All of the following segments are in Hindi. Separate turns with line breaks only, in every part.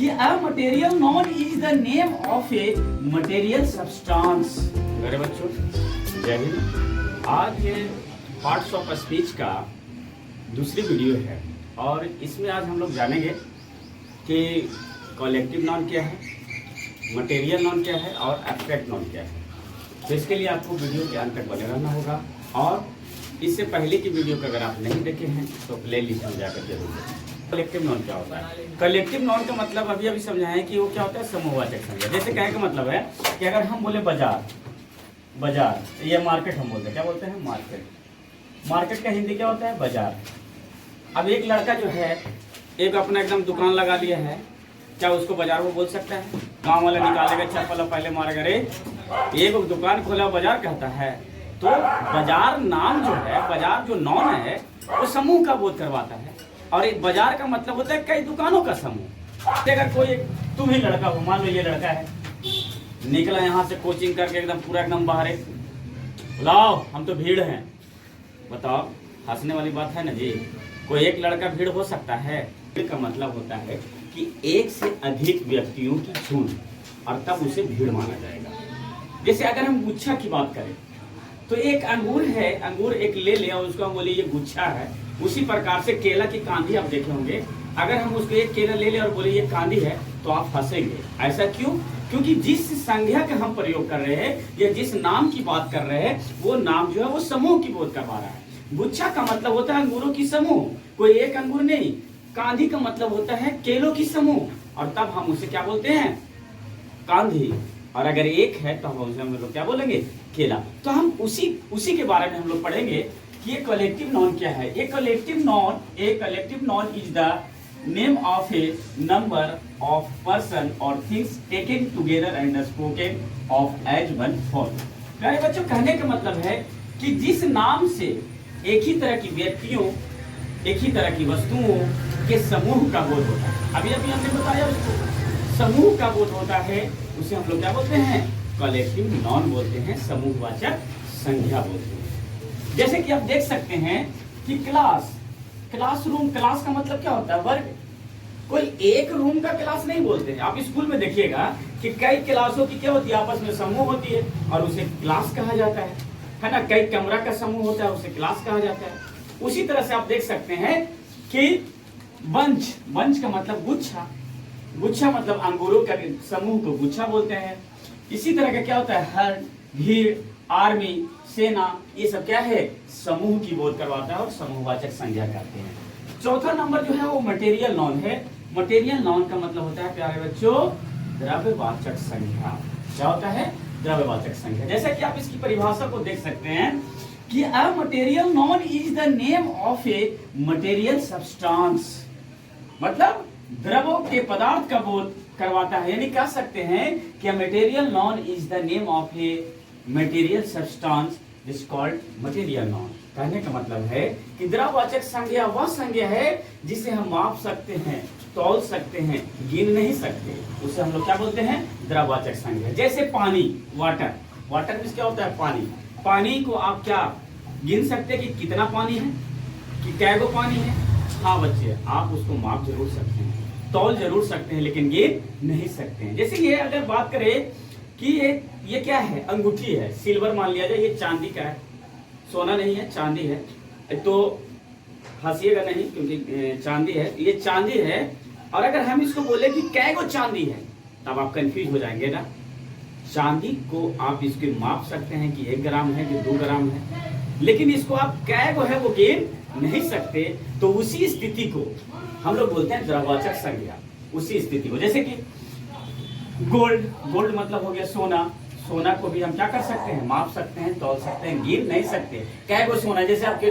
कि a material non is the name of a material substance. मेरे बच्चों जय हिंद। आज ये पार्ट्स ऑफ स्पीच का दूसरी वीडियो है और इसमें आज हम लोग जानेंगे कि कलेक्टिव नॉन क्या है, मटेरियल नॉन क्या है और एब्स्ट्रैक्ट नॉन क्या है। तो इसके लिए आपको वीडियो के अंत तक बने रहना होगा और इससे पहले की वीडियो को अगर आप नहीं देखे हैं तो प्ले लिस्ट में जाकर जरूर देखें। कलेक्टिव नॉन क्या होता है? कलेक्टिव नॉन का मतलब अभी समझाएं कि वो क्या होता है, समूहवाचक संज्ञा। जैसे कहने का मतलब है कि अगर हम बोले बाजार, बाजार ये मार्केट हम बोलते हैं, क्या बोलते हैं? मार्केट। मार्केट का हिंदी क्या होता है? बाजार। अब एक लड़का जो है एक अपना एकदम दुकान लगा लिया है, क्या उसको बाजार वो बोल सकता है? गाँव वाला निकालेगा चप्पल पहले मारेगा, रे एक दुकान खोला बाजार कहता है। तो बाजार नाम जो है, बाजार जो नॉन है वो समूह का बोध करवाता है और एक बाजार का मतलब होता है कई दुकानों का समूह। अगर कोई तुम ही लड़का हो, मान लो ये लड़का है, निकला यहाँ से कोचिंग करके एकदम पूरा एकदम बाहर है, बुलाओ हम तो भीड़ हैं। बताओ, हंसने वाली बात है ना जी। कोई एक लड़का भीड़ हो सकता है? भीड़ का मतलब होता है कि एक से अधिक व्यक्तियों की झुंड और तब उसे भीड़ माना जाएगा। जैसे अगर हम गुच्छा की बात करें तो एक अंगूर है, अंगूर एक ले लिया उसको हम बोले ये गुच्छा है। उसी प्रकार से केला की कांधी आप देखे होंगे, अगर हम उसको एक केला ले लें और बोले ये कांधी है तो आप हंसेंगे। ऐसा क्यों? क्योंकि जिस संज्ञा का हम प्रयोग कर रहे हैं या जिस नाम की बात कर रहे हैं वो नाम जो है वो समूह की बोध करवा रहा है। गुच्छा का मतलब होता है अंगूरों की समूह, कोई एक अंगूर नहीं। कांधी का मतलब होता है केलों की समूह और तब हम उसे क्या बोलते हैं? कांधी। और अगर एक है तो हम लोग क्या बोलेंगे? केला। तो हम उसी के बारे में हम लोग पढ़ेंगे कि ये कलेक्टिव नॉन क्या है। A collective noun is the name of a number of person और things taken together and spoken of as one form. प्यारे बच्चों, कहने का मतलब है कि जिस नाम से एक ही तरह की व्यक्तियों, एक ही तरह की वस्तुओं के समूह का बोध होता है। अभी हमने बताया उसको समूह का बोध होता है, उसे हम लोग क्या बोलते हैं? कलेक्टिव नॉन बोलते हैं, समूहवाचक संज्ञा बोलते हैं। जैसे कि आप देख सकते हैं कि क्लासरूम, क्लास का मतलब क्या होता है? वर्ग। कोई एक रूम का क्लास नहीं बोलते हैं। आप स्कूल में देखिएगा कि कई क्लासों की क्या होती है, आपस में समूह होती है और उसे क्लास कहा जाता है ना। कई कमरा का समूह होता है, उसे क्लास कहा जाता है। उसी तरह से आप देख सकते हैं कि बंच का मतलब गुच्छा, गुच्छा मतलब अंगूरों का समूह को गुच्छा बोलते हैं। इसी तरह का क्या होता है? हर, भीड़, आर्मी, सेना, ये सब क्या है? समूह की बोध करवाता है और समूहवाचक संज्ञा कहते हैं। चौथा नंबर जो है वो मटेरियल नॉन है। मटेरियल नॉन का मतलब होता है प्यारे बच्चों द्रव्यवाचक संज्ञा। क्या होता है? द्रव्यवाचक संज्ञा। जैसा कि आप इसकी परिभाषा को देख सकते हैं कि a material non is the name of a material substance, मतलब द्रवों के पदार्थ का बोध करवाता है। यानी कह सकते हैं कि material non is the name of a material substance is called material non. कहने का मतलब है कि द्रववाचक संज्ञा वह संज्ञा है जिसे हम माप सकते हैं, तौल सकते हैं, गिन नहीं सकते, उसे हम लोग क्या बोलते हैं? द्रववाचक संज्ञा। जैसे पानी, वाटर, वाटर में क्या होता है? पानी। पानी को आप क्या गिन सकते हैं कि कितना पानी है, कि कैगो पानी है? हाँ बच्चे, आप उसको माप जरूर सकते हैं, तौल जरूर सकते हैं, लेकिन गिन नहीं सकते हैं। जैसे ये अगर बात करें कि ये क्या है? अंगूठी है, सिल्वर मान लिया जाए, ये चांदी का है, सोना नहीं है, चांदी है। तो हंसिएगा नहीं क्योंकि चांदी है, ये चांदी है। और अगर हम इसको बोले कि कैगो चांदी है तब आप कंफ्यूज हो जाएंगे ना। चांदी को आप इसके माप सकते हैं कि 1 ग्राम है कि 2 ग्राम है, लेकिन इसको आप कैगो है वो गिन नहीं सकते। तो उसी स्थिति को हम लोग बोलते हैं द्रव्यवाचक संज्ञा। उसी स्थिति को, जैसे कि गोल्ड, गोल्ड मतलब हो गया सोना। सोना को भी हम क्या कर सकते हैं? माप सकते हैं, तौल सकते हैं, गिन नहीं सकते। कैगो सोना, जैसे आपके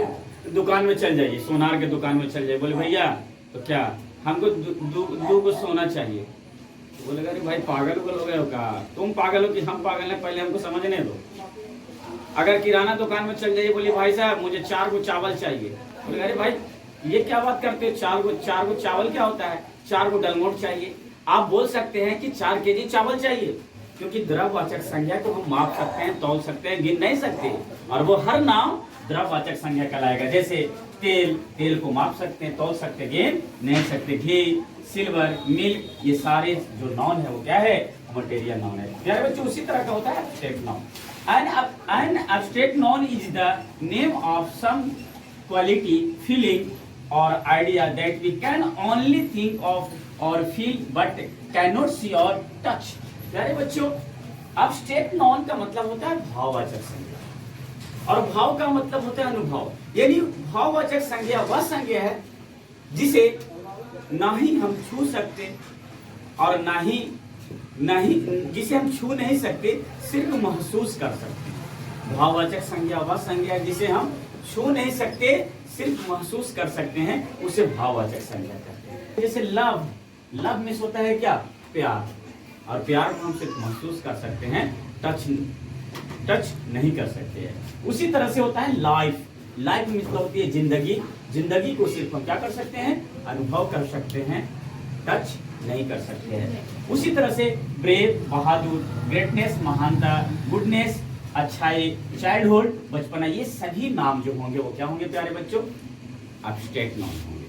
दुकान में चल जाइए, सोनार के दुकान में चल जाइए, बोले भैया तो क्या हमको दो को सोना चाहिए, तो बोलेगा अरे भाई पागल हो गए हो का? तुम पागल हो कि हम पागल हैं? पहले हमको समझने दो। अगर किराना दुकान में चल जाइए, बोलिए भाई साहब मुझे 4 गो चावल चाहिए, बोलेगा अरे भाई ये क्या बात करते हो? 4 गो चावल क्या होता है? 4 गो डलमोट चाहिए। आप बोल सकते हैं कि 4 केजी चावल चाहिए, क्योंकि द्रव्यवाचक संज्ञा को हम माप सकते हैं, तौल सकते हैं, गिन नहीं सकते, और वो हर नाम द्रव्यवाचक संज्ञा कहलाएगा। जैसे तेल, तेल को माप सकते हैं, तौल सकते हैं, गेन नहीं सकते। घी, सिल्वर, मिल्क, ये सारे जो नाउन है वो क्या है, मटेरियल नाउन है। प्यारे बच्चों उसी तरह का होता है abstract noun. An abstract noun is the name of some quality, feeling or idea that we can only think of or feel but cannot see or touch। प्यारे बच्चों abstract noun का मतलब होता है भाववाचक संज्ञा, और भाव का मतलब होता है अनुभव। यानी भाववाचक संज्ञा वह संज्ञा है जिसे ना ही हम छू सकते और ना ही जिसे हम छू नहीं सकते, सिर्फ महसूस कर सकते हैं। भाववाचक संज्ञा वह संज्ञा है जिसे हम छू नहीं सकते, सिर्फ महसूस कर सकते हैं, उसे भाववाचक संज्ञा कहते हैं। जैसे लव, लव में होता है क्या, प्यार, और प्यार को हम सिर्फ महसूस कर सकते हैं, टच नहीं कर सकते हैं। उसी तरह से होता है लाइफ, लाइफ में मतलब होती है जिंदगी, जिंदगी को सिर्फ हम क्या कर सकते हैं, अनुभव कर सकते हैं, टच नहीं कर सकते हैं। उसी तरह से ब्रेव, बहादुर, ग्रेटनेस, महानता, गुडनेस, अच्छाई, चाइल्डहुड, बचपना, ये सभी नाम जो होंगे वो क्या होंगे प्यारे बच्चों, एब्स्ट्रैक्ट नाम होंगे।